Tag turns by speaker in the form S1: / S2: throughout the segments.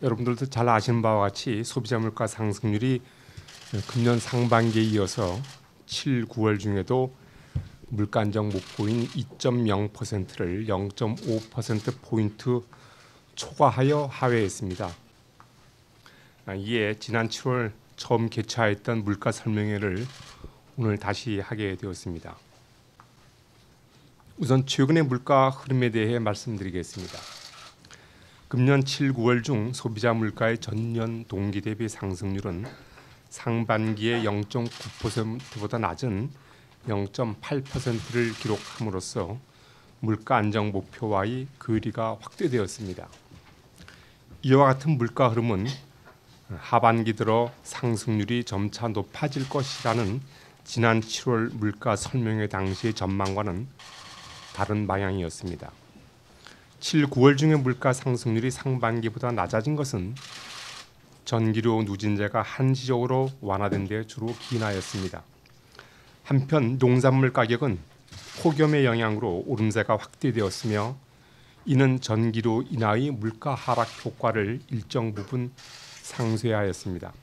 S1: 여러분들도 잘 아시는 바와 같이 소비자 물가 상승률이 금년 상반기에 이어서 7, 9월 중에도 물가 안정 목표인 2.0%를 0.5%포인트 초과하여 하회했습니다. 이에 지난 7월 처음 개최했던 물가 설명회를 오늘 다시 하게 되었습니다. 우선 최근의 물가 흐름에 대해 말씀드리겠습니다. 금년 7, 9월 중 소비자 물가의 전년 동기 대비 상승률은 상반기에 0.9%보다 낮은 0.8%를 기록함으로써 물가 안정 목표와의 거리가 확대되었습니다. 이와 같은 물가 흐름은 하반기 들어 상승률이 점차 높아질 것이라는 지난 7월 물가 설명회 당시의 전망과는 다른 방향이었습니다. 7, 9월 중에 물가 상승률이 상반기보다 낮아진 것은 전기료 누진제가 한시적으로 완화된 데 주로 기인하였습니다. 한편 농산물 가격은 폭염의 영향으로 오름세가 확대되었으며 이는 전기료 인하의 물가 하락 효과를 일정 부분 상쇄하였습니다.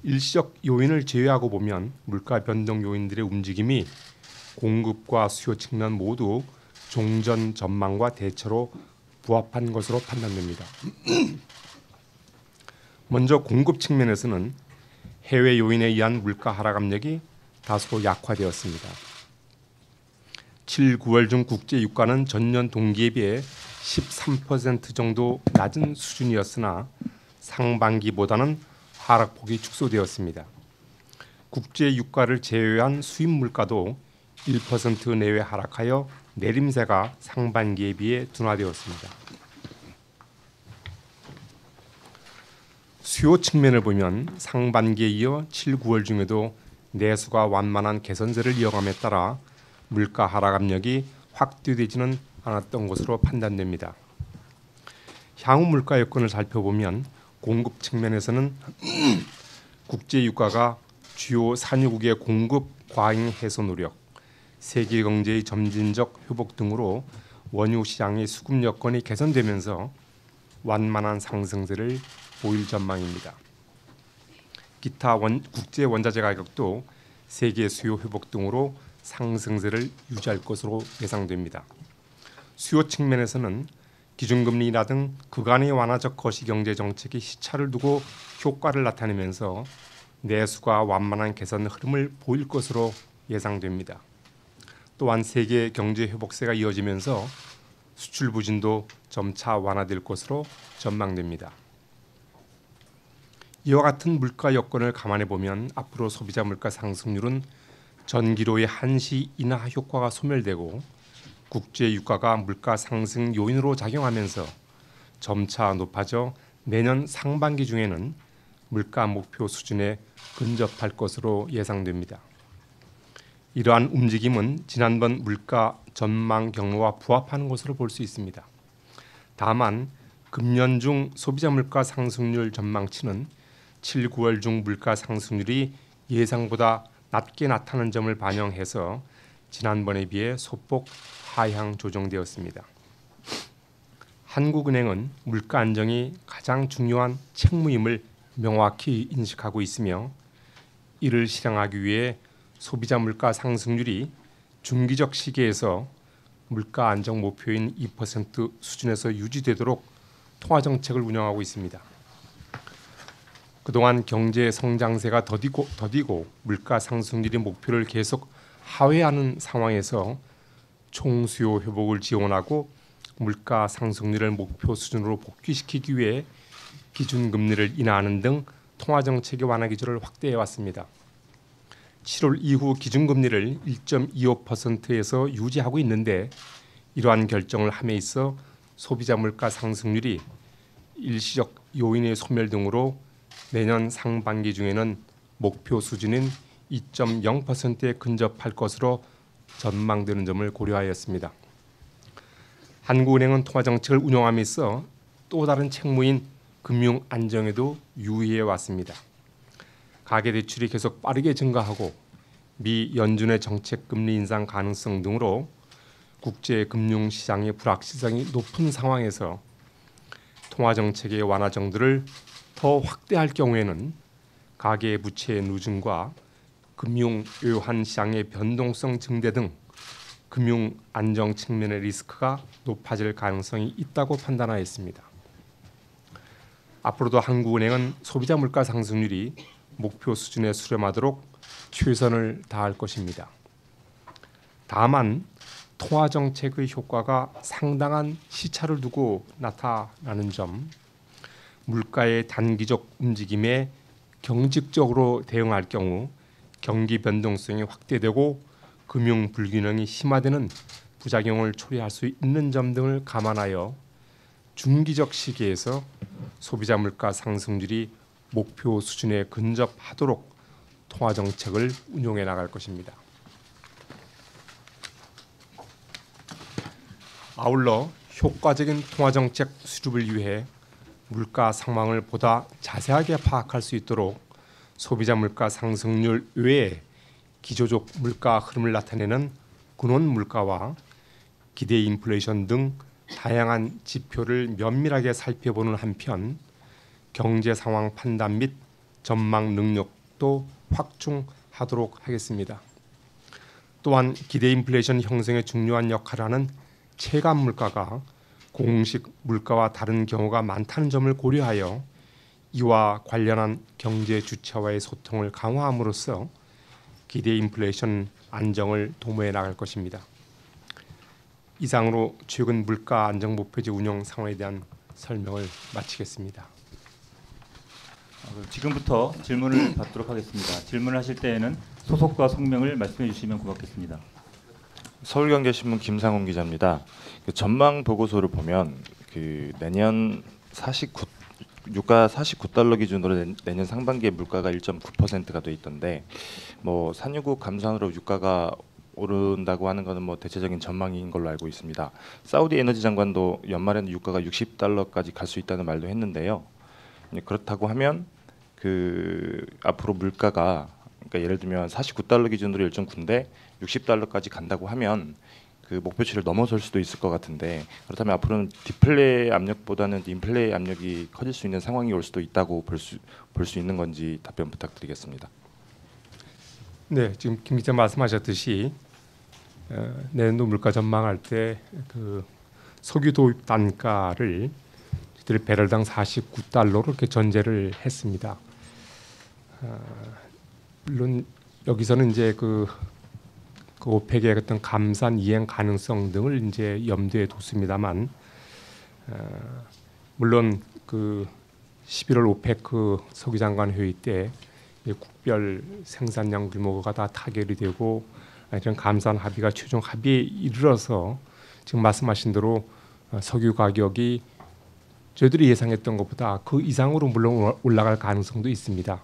S1: 일시적 요인을 제외하고 보면 물가 변동 요인들의 움직임이 공급과 수요 측면 모두 종전 전망과 대처로 부합한 것으로 판단됩니다. 먼저 공급 측면에서는 해외 요인에 의한 물가 하락 압력이 다소 약화되었습니다. 7, 9월 중 국제 유가는 전년 동기에 비해 13% 정도 낮은 수준이었으나 상반기보다는 하락폭이 축소되었습니다. 국제 유가를 제외한 수입 물가도 1% 내외 하락하여 내림세가 상반기에 비해 둔화되었습니다. 수요 측면을 보면 상반기에 이어 7, 9월 중에도 내수가 완만한 개선세를 이어감에 따라 물가 하락 압력이 확대되지는 않았던 것으로 판단됩니다. 향후 물가 여건을 살펴보면 공급 측면에서는 국제 유가가 주요 산유국의 공급 과잉 해소 노력, 세계 경제의 점진적 회복 등으로 원유 시장의 수급 여건이 개선되면서 완만한 상승세를 보일 전망입니다. 기타 국제 원자재 가격도 세계 수요 회복 등으로 상승세를 유지할 것으로 예상됩니다. 수요 측면에서는 기준금리 인하 등 그간의 완화적 거시경제 정책이 시차를 두고 효과를 나타내면서 내수가 완만한 개선 흐름을 보일 것으로 예상됩니다. 또한 세계 경제 회복세가 이어지면서 수출 부진도 점차 완화될 것으로 전망됩니다. 이와 같은 물가 여건을 감안해 보면 앞으로 소비자 물가 상승률은 전기료의 한시 인하 효과가 소멸되고 국제 유가가 물가 상승 요인으로 작용하면서 점차 높아져 내년 상반기 중에는 물가 목표 수준에 근접할 것으로 예상됩니다. 이러한 움직임은 지난번 물가 전망 경로와 부합하는 것으로 볼 수 있습니다. 다만 금년 중 소비자 물가 상승률 전망치는 7, 9월 중 물가 상승률이 예상보다 낮게 나타난 점을 반영해서 지난번에 비해 소폭 하향 조정되었습니다. 한국은행은 물가 안정이 가장 중요한 책무임을 명확히 인식하고 있으며 이를 실행하기 위해 소비자 물가 상승률이 중기적 시기에서 물가 안정 목표인 2% 수준에서 유지되도록 통화 정책을 운영하고 있습니다. 그동안 경제 성장세가 더디고 물가 상승률의 목표를 계속 하회하는 상황에서 총수요 회복을 지원하고 물가 상승률을 목표 수준으로 복귀시키기 위해 기준금리를 인하하는 등 통화정책의 완화 기조를 확대해 왔습니다. 7월 이후 기준금리를 1.25%에서 유지하고 있는데 이러한 결정을 함에 있어 소비자 물가 상승률이 일시적 요인의 소멸 등으로 내년 상반기 중에는 목표 수준인 2.0%에 근접할 것으로 전망되는 점을 고려하였습니다. 한국은행은 통화정책을 운영함에 있어 또 다른 책무인 금융 안정에도 유의해 왔습니다. 가계대출이 계속 빠르게 증가하고 미 연준의 정책 금리 인상 가능성 등으로 국제 금융시장의 불확실성이 높은 상황에서 통화 정책의 완화 정도를 더 확대할 경우에는 가계 부채 누증과 금융 외환 시장의 변동성 증대 등 금융 안정 측면의 리스크가 높아질 가능성이 있다고 판단하였습니다. 앞으로도 한국은행은 소비자 물가 상승률이 목표 수준에 수렴하도록 최선을 다할 것입니다. 다만 통화 정책의 효과가 상당한 시차를 두고 나타나는 점, 물가의 단기적 움직임에 경직적으로 대응할 경우 경기 변동성이 확대되고 금융 불균형이 심화되는 부작용을 초래할 수 있는 점 등을 감안하여 중기적 시기에서 소비자 물가 상승률이 목표 수준에 근접하도록 통화 정책을 운용해 나갈 것입니다. 아울러 효과적인 통화 정책 수립을 위해 물가 상황을 보다 자세하게 파악할 수 있도록 소비자 물가 상승률 외에 기조적 물가 흐름을 나타내는 근원 물가와 기대 인플레이션 등 다양한 지표를 면밀하게 살펴보는 한편 경제 상황 판단 및 전망 능력도 확충하도록 하겠습니다. 또한 기대 인플레이션 형성에 중요한 역할을 하는 체감 물가가 공식 물가와 다른 경우가 많다는 점을 고려하여 이와 관련한 경제 주체와의 소통을 강화함으로써 기대 인플레이션 안정을 도모해 나갈 것입니다. 이상으로 최근 물가 안정 목표제 운영 상황에 대한 설명을 마치겠습니다.
S2: 지금부터 질문을 받도록 하겠습니다. 질문하실 때에는 소속과 성명을 말씀해 주시면 고맙겠습니다.
S3: 서울경제신문 김상훈 기자입니다. 전망 보고서를 보면 내년 유가 49달러 기준으로 내년 상반기에 물가가 1.9%가 돼 있던데 산유국 감산으로 유가가 오른다고 하는 것은 대체적인 전망인 걸로 알고 있습니다. 사우디 에너지 장관도 연말에는 유가가 60달러까지 갈 수 있다는 말도 했는데요. 그렇다고 하면 앞으로 물가가 예를 들면 49달러 기준으로 1.9인데 60달러까지 간다고 하면 그 목표치를 넘어설 수도 있을 것 같은데 그렇다면 앞으로는 디플레 압력보다는 인플레 압력이 커질 수 있는 상황이 올 수도 있다고 볼 수 있는 건지 답변 부탁드리겠습니다.
S1: 네, 지금 김 기자 말씀하셨듯이 내년도 물가 전망할 때 석유 도입 단가를 저희들이 배럴당 49달러로 이렇게 전제를 했습니다. 물론 여기서는 이제 그 오펙의 어떤 감산 이행 가능성 등을 이제 염두에 뒀습니다만, 물론 11월 오펙 석유 장관 회의 때 국별 생산량 규모가 다 타결이 되고 이런 감산 합의가 최종 합의에 이르러서 지금 말씀하신 대로 석유 가격이 저희들이 예상했던 것보다 그 이상으로 물론 올라갈 가능성도 있습니다.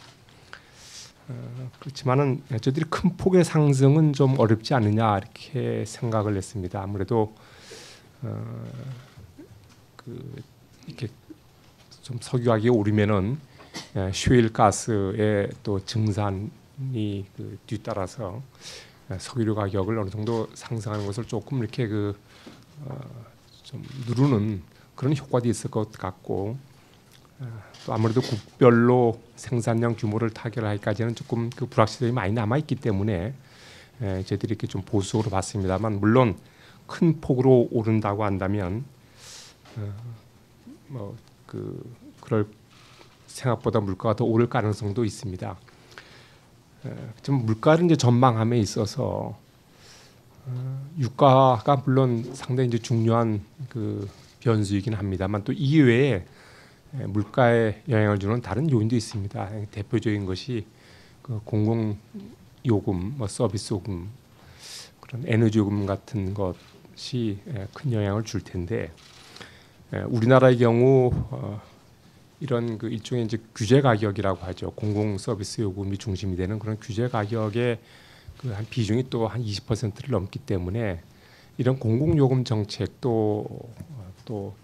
S1: 그렇지만은 저희들이 큰 폭의 상승은 좀 어렵지 않느냐 이렇게 생각을 했습니다. 아무래도 이렇게 좀 석유 가격이 오르면은 셰일 가스의 또 증산이 뒤따라서 석유류 가격을 어느 정도 상승하는 것을 조금 이렇게 좀 누르는 그런 효과도 있을 것 같고, 또 아무래도 국별로 생산량 규모를 타결하기까지는 조금 불확실성이 많이 남아 있기 때문에 저희들이 이렇게 좀 보수적으로 봤습니다만, 물론 큰 폭으로 오른다고 한다면 그럴 생각보다 물가가 더 오를 가능성도 있습니다. 좀 물가를 이제 전망함에 있어서 유가가 물론 상당히 이제 중요한 변수이긴 합니다만, 또 이외에 물가에 영향을 주는 다른 요인도 있습니다. 대표적인 것이 공공요금, 서비스 요금, 그런 에너지 요금 같은 것이 큰 영향을 줄 텐데, 우리나라의 경우 이런 일종의 이제 규제 가격이라고 하죠. 공공 서비스 요금이 중심이 되는 그런 규제 가격의 한 비중이 또 한 20%를 넘기 때문에 이런 공공 요금 정책도 또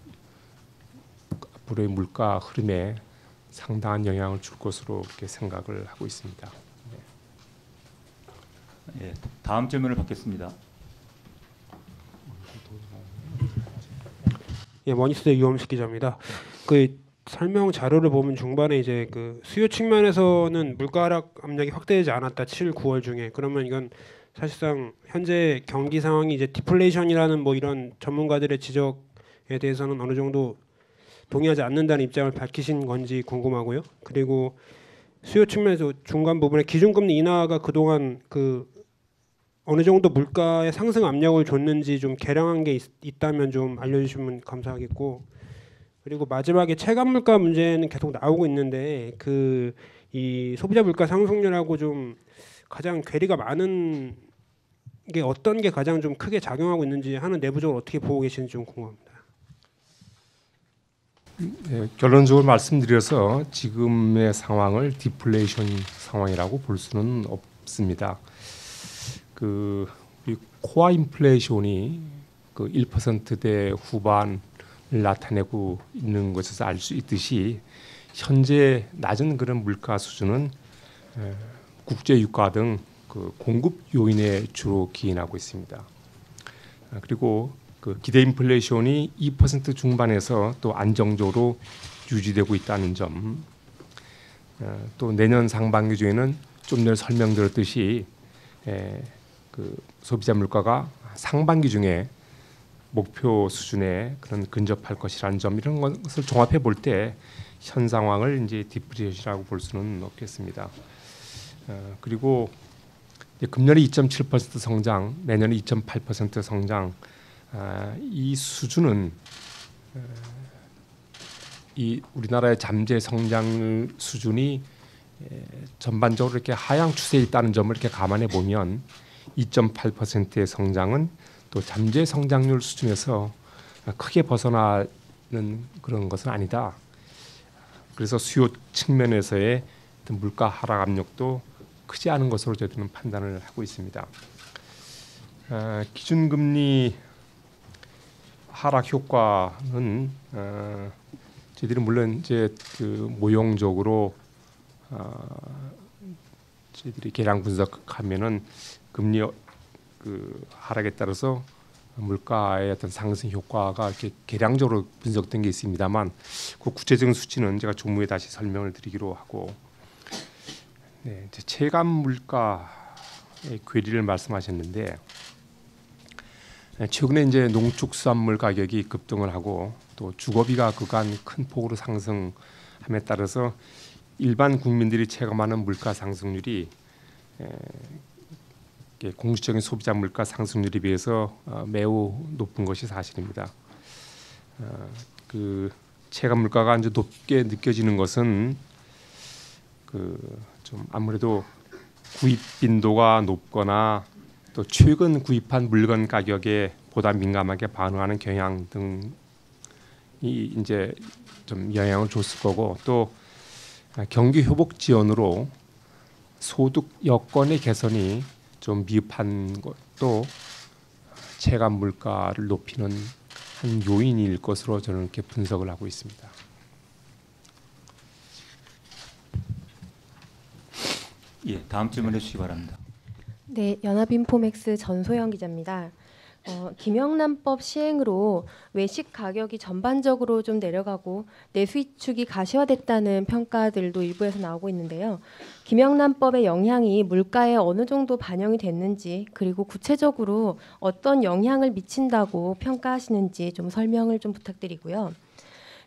S1: 앞으로의 물가 흐름에 상당한 영향을 줄 것으로 이렇게 생각을 하고 있습니다.
S2: 네. 다음 질문을 받겠습니다.
S4: 예, 머니스의 유엄식 기자입니다. 그 설명 자료를 보면 중반에 이제 그 수요 측면에서는 물가 하락 압력이 확대되지 않았다. 7, 9월 중에. 그러면 이건 사실상 현재 경기 상황이 이제 디플레이션이라는 뭐 이런 전문가들의 지적에 대해서는 어느 정도 동의하지 않는다는 입장을 밝히신 건지 궁금하고요. 그리고 수요 측면에서 중간 부분에 기준금리 인하가 그동안 그 어느 정도 물가의 상승 압력을 줬는지 좀 계량한 게 있다면 좀 알려주시면 감사하겠고, 그리고 마지막에 체감 물가 문제는 계속 나오고 있는데 그 이 소비자 물가 상승률하고 좀 가장 괴리가 많은 게 어떤 게 가장 좀 크게 작용하고 있는지 하는 내부적으로 어떻게 보고 계시는지 좀 궁금합니다.
S1: 네, 결론적으로 말씀드려서 지금의 상황을 디플레이션 상황이라고 볼 수는 없습니다. 그 코어 인플레이션이 그 1%대 후반을 나타내고 있는 것에서 알 수 있듯이 현재 낮은 그런 물가 수준은 국제 유가 등 그 공급 요인에 주로 기인하고 있습니다. 그리고 그 기대 인플레이션이 2% 중반에서 또 안정적으로 유지되고 있다는 점, 또 내년 상반기 중에는 좀 전에 설명드렸듯이 그 소비자 물가가 상반기 중에 목표 수준에 그런 근접할 것이라는 점, 이런 것을 종합해 볼 때 현 상황을 이제 디플레이션이라고 볼 수는 없겠습니다. 그리고 이제 금년에 2.7% 성장, 내년에 2.8% 성장, 이 수준은 이 우리나라의 잠재 성장 수준이 전반적으로 이렇게 하향 추세에 있다는 점을 이렇게 감안해 보면 2.8%의 성장은 또 잠재 성장률 수준에서 크게 벗어나는 그런 것은 아니다. 그래서 수요 측면에서의 물가 하락 압력도 크지 않은 것으로 저희들은 판단을 하고 있습니다. 기준금리 하락 효과는 저희들이 물론 이제 그 모형적으로 저희들이 계량 분석하면은 금리 그 하락에 따라서 물가의 어떤 상승 효과가 이렇게 계량적으로 분석된 게 있습니다만, 그 구체적인 수치는 제가 종무에 다시 설명을 드리기로 하고, 네, 이제 체감 물가의 괴리를 말씀하셨는데, 최근에 이제 농축수산물 가격이 급등을 하고 또 주거비가 그간 큰 폭으로 상승함에 따라서 일반 국민들이 체감하는 물가 상승률이 공식적인 소비자 물가 상승률에 비해서 매우 높은 것이 사실입니다. 그 체감 물가가 이제 높게 느껴지는 것은 그 좀 아무래도 구입 빈도가 높거나 또 최근 구입한 물건 가격에 보다 민감하게 반응하는 경향 등이 이제 좀 영향을 줬을 거고, 또 경기 회복 지원으로 소득 여건의 개선이 좀 미흡한 것도 체감 물가를 높이는 한 요인일 것으로 저는 이렇게 분석을 하고 있습니다.
S2: 예, 다음 질문해 주시기 바랍니다.
S5: 네, 연합인포맥스 전소영 기자입니다. 김영란법 시행으로 외식 가격이 전반적으로 좀 내려가고 내수입축이 가시화됐다는 평가들도 일부에서 나오고 있는데요. 김영란법의 영향이 물가에 어느 정도 반영이 됐는지, 그리고 구체적으로 어떤 영향을 미친다고 평가하시는지 좀 설명을 좀 부탁드리고요.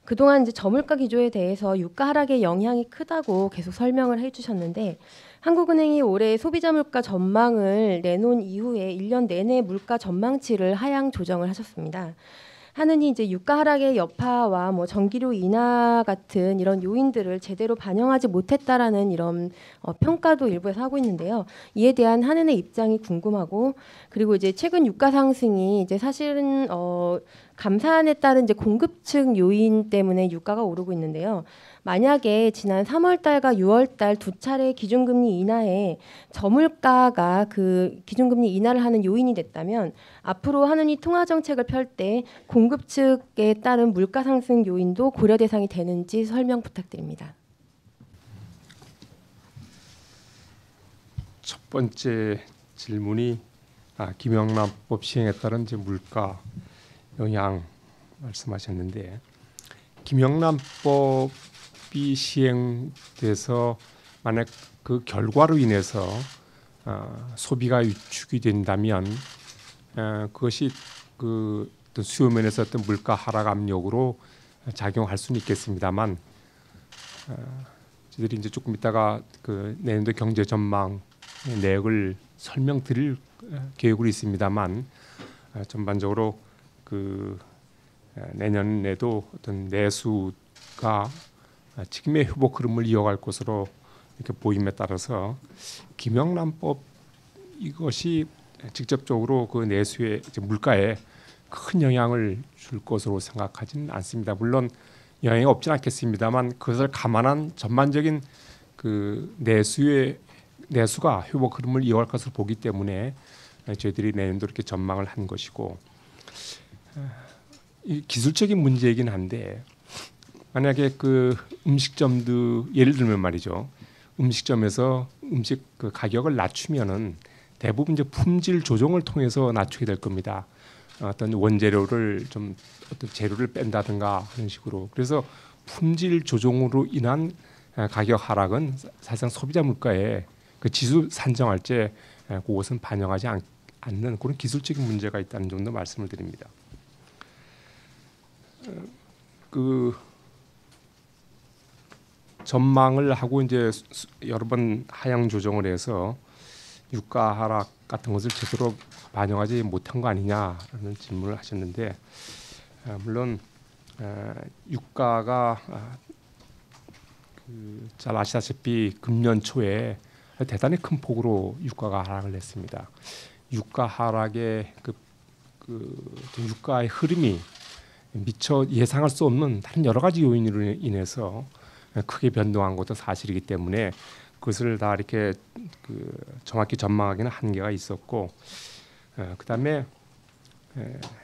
S5: 그동안 이제 저물가 기조에 대해서 유가 하락의 영향이 크다고 계속 설명을 해주셨는데, 한국은행이 올해 소비자 물가 전망을 내놓은 이후에 1년 내내 물가 전망치를 하향 조정을 하셨습니다. 하느니 이제 유가 하락의 여파와 뭐 전기료 인하 같은 이런 요인들을 제대로 반영하지 못했다라는 이런 평가도 일부에서 하고 있는데요. 이에 대한 한은의 입장이 궁금하고, 그리고 이제 최근 유가 상승이 이제 사실은 감산에 따른 이제 공급층 요인 때문에 유가가 오르고 있는데요. 만약에 지난 3월달과 6월달 두 차례 기준금리 인하에 저물가가 그 기준금리 인하를 하는 요인이 됐다면, 앞으로 한은이 통화정책을 펼 때 공급 측에 따른 물가 상승 요인도 고려 대상이 되는지 설명 부탁드립니다.
S1: 첫 번째 질문이 김영란법 시행에 따른 이제 물가 영향 말씀하셨는데, 김영란법이 시행돼서 만약 그 결과로 인해서 소비가 위축이 된다면 그것이 그 어떤 수요 면에서 어떤 물가 하락 압력으로 작용할 수는 있겠습니다만 저희들이 이제 조금 있다가 그 내년도 경제 전망 내역을 설명드릴 계획으로 있습니다만 전반적으로 그 내년에도 어떤 내수가 지금의 회복 흐름을 이어갈 것으로 이렇게 보임에 따라서 김영란법 이것이 직접적으로 그 내수의 물가에 큰 영향을 줄 것으로 생각하지는 않습니다. 물론 영향이 없진 않겠습니다만 그것을 감안한 전반적인 그 내수가 회복 흐름을 이어갈 것을 보기 때문에 저희들이 내년도 이렇게 전망을 한 것이고 이 기술적인 문제이긴 한데 만약에 그 음식점도 예를 들면 말이죠. 음식점에서 음식 그 가격을 낮추면은 대부분 이제 품질 조정을 통해서 낮추게 될 겁니다. 어떤 원재료를 좀 어떤 재료를 뺀다든가 하는 식으로. 그래서 품질 조정으로 인한 가격 하락은 사실상 소비자 물가에 그 지수 산정할 때 그것은 반영하지 않는 그런 기술적인 문제가 있다는 정도 말씀을 드립니다. 그 전망을 하고 이제 여러 번 하향 조정을 해서 유가 하락 같은 것을 제대로 반영하지 못한 거 아니냐라는 질문을 하셨는데 물론 유가가 잘 아시다시피 금년 초에 대단히 큰 폭으로 유가가 하락을 했습니다. 유가 하락의 그 유가의 흐름이 미처 예상할 수 없는 다른 여러 가지 요인으로 인해서 크게 변동한 것도 사실이기 때문에 그것을 다 이렇게 정확히 전망하기는 한계가 있었고 그다음에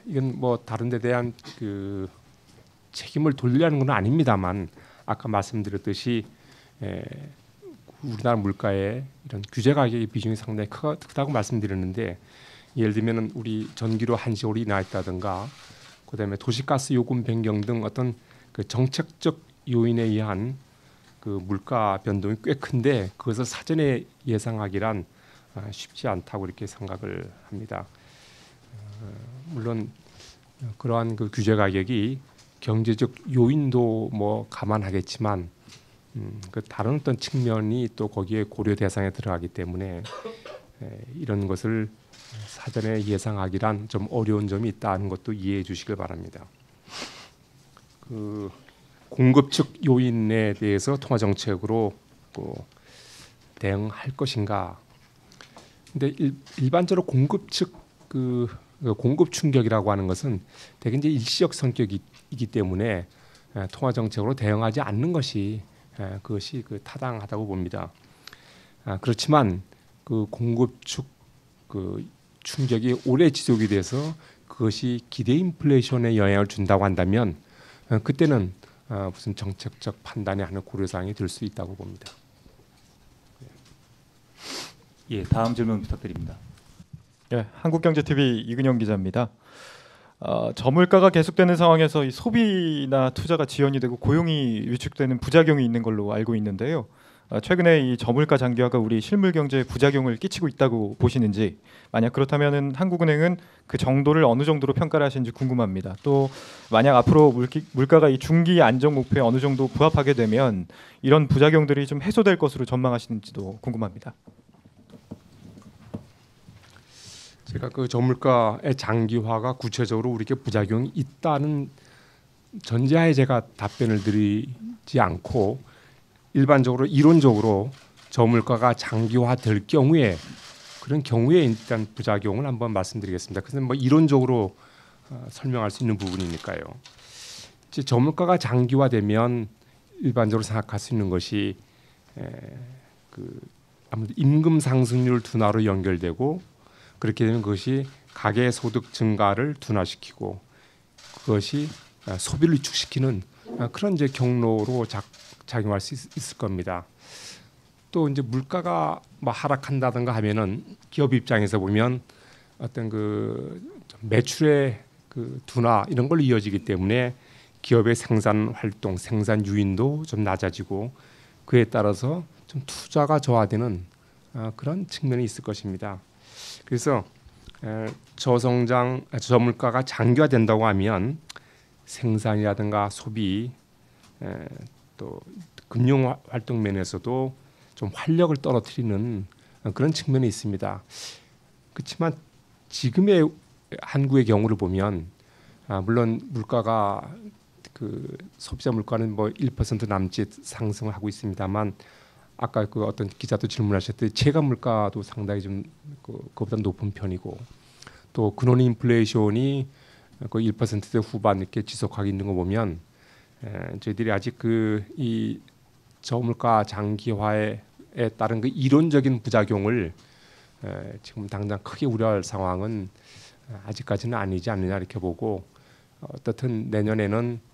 S1: 이건 뭐 다른 데 대한 그 책임을 돌리려는 건 아닙니다만 아까 말씀드렸듯이 우리나라 물가에 이런 규제 가격의 비중이 상당히 크다고 말씀드렸는데 예를 들면 우리 전기료 한시월이 인하 있다든가 그다음에 도시가스 요금 변경 등 어떤 그 정책적 요인에 의한 그 물가 변동이 꽤 큰데 그것을 사전에 예상하기란 쉽지 않다고 이렇게 생각을 합니다. 물론 그러한 그 규제 가격이 경제적 요인도 뭐 감안하겠지만 그 다른 어떤 측면이 또 거기에 고려 대상에 들어가기 때문에 이런 것을 사전에 예상하기란 좀 어려운 점이 있다는 것도 이해해 주시길 바랍니다. 그 공급 측 요인에 대해서 통화 정책으로 대응할 것인가? 근데 일반적으로 공급 측 공급 충격이라고 하는 것은 대개 이제 일시적 성격이기 때문에 통화 정책으로 대응하지 않는 것이 그것이 타당하다고 봅니다. 그렇지만 그 공급 측 충격이 오래 지속이 돼서 그것이 기대 인플레이션에 영향을 준다고 한다면 그때는 무슨 정책적 판단에 하는 고려사항이 될 수 있다고 봅니다.
S2: 예, 다음 질문 부탁드립니다.
S6: 예, 한국경제TV 이근영 기자입니다. 저물가가 계속되는 상황에서 이 소비나 투자가 지연이 되고 고용이 위축되는 부작용이 있는 걸로 알고 있는데요. 최근에 이 저물가 장기화가 우리 실물 경제에 부작용을 끼치고 있다고 보시는지, 만약 그렇다면은 한국은행은 그 정도를 어느 정도로 평가를 하시는지 궁금합니다. 또 만약 앞으로 물가가 이 중기 안정 목표에 어느 정도 부합하게 되면 이런 부작용들이 좀 해소될 것으로 전망하시는지도 궁금합니다.
S1: 제가 그 저물가의 장기화가 구체적으로 우리에게 부작용이 있다는 전제하에 제가 답변을 드리지 않고 일반적으로 이론적으로 저물가가 장기화될 경우에 그런 경우에 일단 부작용을 한번 말씀드리겠습니다. 그래서 뭐 이론적으로 설명할 수 있는 부분이니까요. 이제 저물가가 장기화되면 일반적으로 생각할 수 있는 것이 아무래도 임금 상승률 둔화로 연결되고 그렇게 되면 그것이 가계 소득 증가를 둔화시키고 그것이 소비를 위축시키는 그런 이제 경로로 작용할 수 있을 겁니다. 또 이제 물가가 뭐 하락한다든가 하면은 기업 입장에서 보면 어떤 그 매출의 그 둔화 이런 걸로 이어지기 때문에 기업의 생산 활동, 생산 유인도 좀 낮아지고 그에 따라서 좀 투자가 저하되는 그런 측면이 있을 것입니다. 그래서 저물가가 장기화된다고 하면 생산이라든가 소비 또 금융 활동 면에서도 좀 활력을 떨어뜨리는 그런 측면이 있습니다. 그렇지만 지금의 한국의 경우를 보면 물론 물가가 그 소비자 물가는 뭐 1% 남짓 상승을 하고 있습니다만 아까 그 어떤 기자도 질문하셨듯이 체감 물가도 상당히 좀 그보다 높은 편이고 또 근원 인플레이션이 그 1%대 후반 이렇게 지속하고 있는 거 보면 저희들이 아직 이 저물가 장기화에 따른 그 이론적인 부작용을 지금 당장 크게 우려할 상황은 아직까지는 아니지 않느냐 이렇게 보고 어떻든 내년에는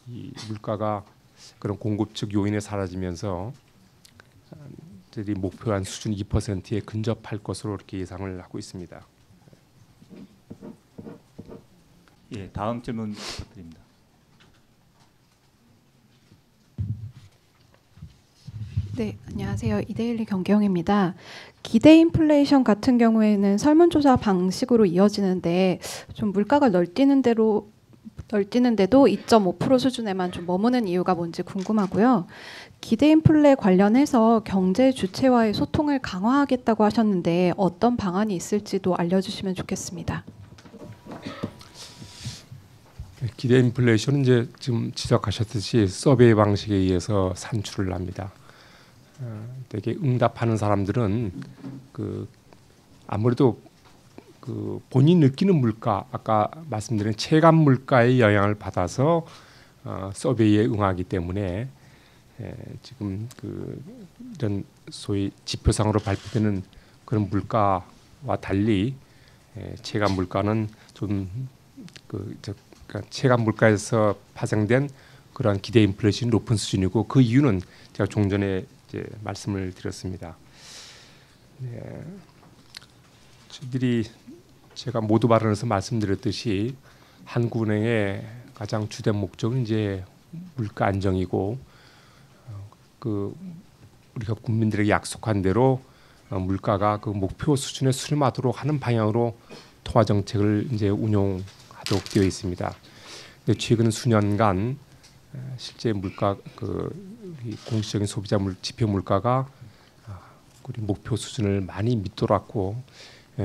S1: 이 물가가 그런 공급 측 요인에 사라지면서 저희들이 목표한 수준 2%에 근접할 것으로 이렇게 예상을 하고 있습니다.
S2: 예, 다음 질문 부탁드립니다.
S7: 네, 안녕하세요. 이데일리 경경입니다. 기대 인플레이션 같은 경우에는 설문조사 방식으로 이어지는데 좀 물가가 널뛰는데도 2.5% 수준에만 좀 머무는 이유가 뭔지 궁금하고요. 기대 인플레 관련해서 경제 주체와의 소통을 강화하겠다고 하셨는데 어떤 방안이 있을지도 알려주시면 좋겠습니다.
S1: 기대 인플레이션은 이제 지금 지적하셨듯이 서베이 방식에 의해서 산출을 합니다. 되게 응답하는 사람들은 아무래도 본인 느끼는 물가, 아까 말씀드린 체감 물가의 영향을 받아서 서베이에 응하기 때문에 지금 이런 소위 지표상으로 발표되는 그런 물가와 달리 체감 물가는 좀 체감 물가에서 파생된 그러한 기대 인플레이션이 높은 수준이고 그 이유는 제가 좀 전에 이제 말씀을 드렸습니다. 저희들이 제가 모두 발언에서 말씀드렸듯이 한국은행의 가장 주된 목적은 이제 물가 안정이고 우리가 국민들에게 약속한 대로 물가가 그 목표 수준에 수렴하도록 하는 방향으로 통화 정책을 이제 운용하도록 되어 있습니다. 근데 최근 수년간 실제 물가 우리 공식적인 소비자 지표 물가가 우리 목표 수준을 많이 밑돌았고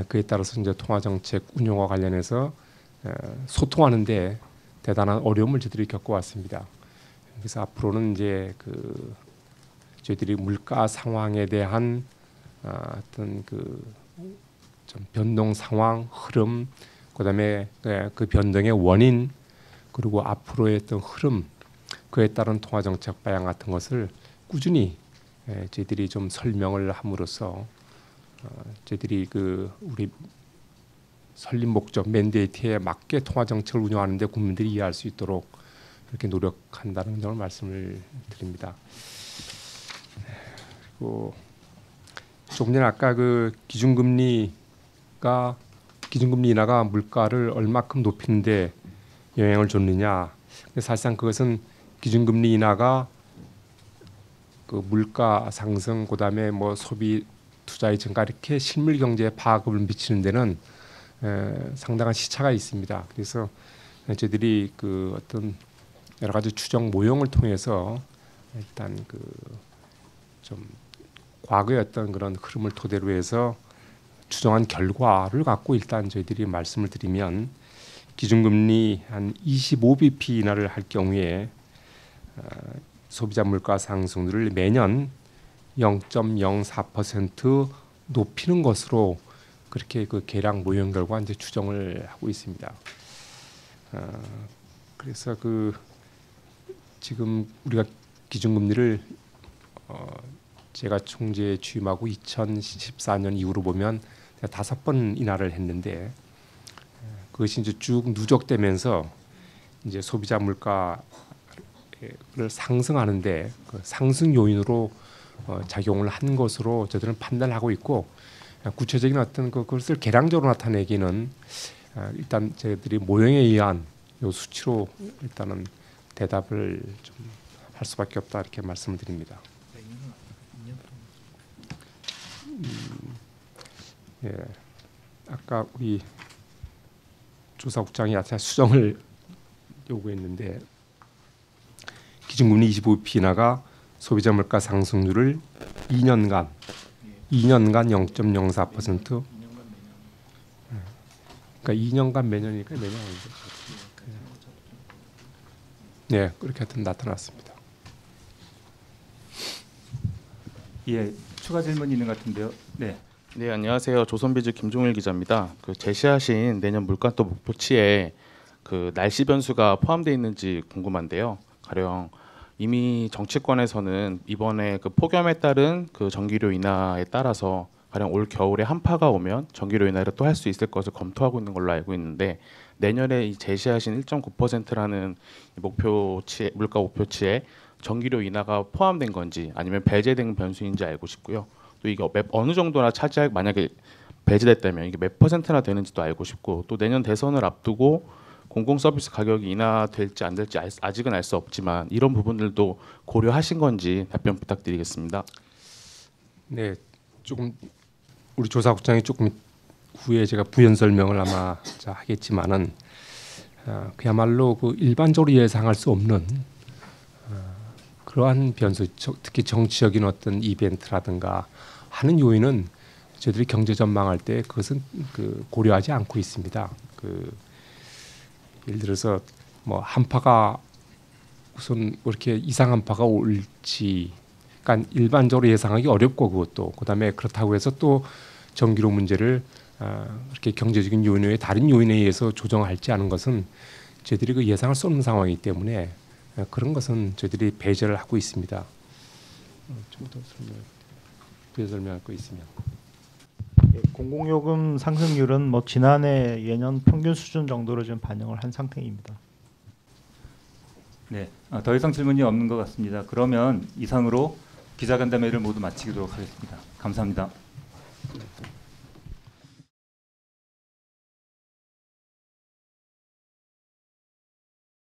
S1: 그에 따라서 이제 통화 정책 운용과 관련해서 소통하는데 대단한 어려움을 저희들이 겪어왔습니다. 그래서 앞으로는 이제 저희들이 물가 상황에 대한 어떤 좀 변동 상황, 흐름, 그다음에 그 변동의 원인 그리고 앞으로의 어떤 흐름 그에 따른 통화 정책 방향 같은 것을 꾸준히 저희들이 좀 설명을 함으로써 저희들이 우리 설립 목적 맨데이트에 맞게 통화 정책을 운영하는데 국민들이 이해할 수 있도록 이렇게 노력한다는 점을 말씀을 드립니다. 그리고 조금 전에 아까 기준금리 인하가 물가를 얼마큼 높이는데 영향을 줬느냐. 사실상 그것은 기준금리 인하가 물가 상승 그다음에 뭐 소비 투자의 증가 이렇게 실물 경제에 파급을 미치는 데는 상당한 시차가 있습니다. 그래서 저희들이 어떤 여러 가지 추정 모형을 통해서 일단 좀 과거의 어떤 그런 흐름을 토대로 해서 추정한 결과를 갖고 일단 저희들이 말씀을 드리면 기준금리 한 25bp 인하를 할 경우에 소비자 물가 상승률을 매년 0.04% 높이는 것으로 그렇게 계량 모형 결과 이제 추정을 하고 있습니다. 그래서 지금 우리가 기준금리를 제가 총재 취임하고 2014년 이후로 보면 5번 인하를 했는데 그것이 이제 쭉 누적되면서 이제 소비자 물가를 상승하는데 상승 요인으로 작용을 한 것으로 저들은 판단하고 있고 구체적인 어떤 그것을 계량적으로 나타내기는 일단 저희들이 모형에 의한 요 수치로 일단은 대답을 좀 할 수밖에 없다 이렇게 말씀을 드립니다. 예, 아까 우리 조사국장이 수정을 요구했는데 기준금리 25bp 인하가 소비자 물가 상승률을 2년간 0.04%. 그러니까 2년간 매년이니까 매년 아니죠. 네, 그렇게 하여튼 나타났습니다.
S2: 예, 추가 질문 있는 것 같은데요. 네.
S8: 네, 안녕하세요. 조선비즈 김종일 기자입니다. 그 제시하신 내년 물가도 목표치에 그 날씨 변수가 포함되어 있는지 궁금한데요. 가령 이미 정치권에서는 이번에 그 폭염에 따른 그 전기료 인하에 따라서 가령 올 겨울에 한파가 오면 전기료 인하를 또 할 수 있을 것을 검토하고 있는 걸로 알고 있는데 내년에 이 제시하신 1.9%라는 목표치 물가 목표치에 전기료 인하가 포함된 건지 아니면 배제된 변수인지 알고 싶고요. 또 이게 어느 정도나 차지할 만약에 배제됐다면 이게 몇 %나 되는지도 알고 싶고 또 내년 대선을 앞두고 공공 서비스 가격이 인하될지 안 될지 아직은 알 수 없지만 이런 부분들도 고려하신 건지 답변 부탁드리겠습니다.
S1: 네, 조금 우리 조사국장이 조금 후에 제가 부연 설명을 아마 하겠지만은 그야말로 그 일반적으로 예상할 수 없는 그러한 변수, 특히 정치적인 어떤 이벤트라든가 하는 요인은 저희들이 경제 전망할 때 그것은 그 고려하지 않고 있습니다. 그 예를 들어서 뭐 한파가 우선 뭐 이렇게 이상 한파가 올지, 그러니까 일반적으로 예상하기 어렵고 그것도 그다음에 그렇다고 해서 또 전기료 문제를 이렇게 경제적인 요인 외에 다른 요인에 의해서 조정할지 않은 것은 저희들이 그 예상할 수 없는 상황이기 때문에 그런 것은 저희들이 배제를 하고 있습니다. 좀 더 설명할 거 있으면.
S9: 예, 공공요금 상승률은 뭐 지난해 예년 평균 수준 정도로 지금 반영을 한 상태입니다.
S2: 네, 더 이상 질문이 없는 것 같습니다. 그러면 이상으로 기자간담회를 모두 마치도록 하겠습니다. 감사합니다.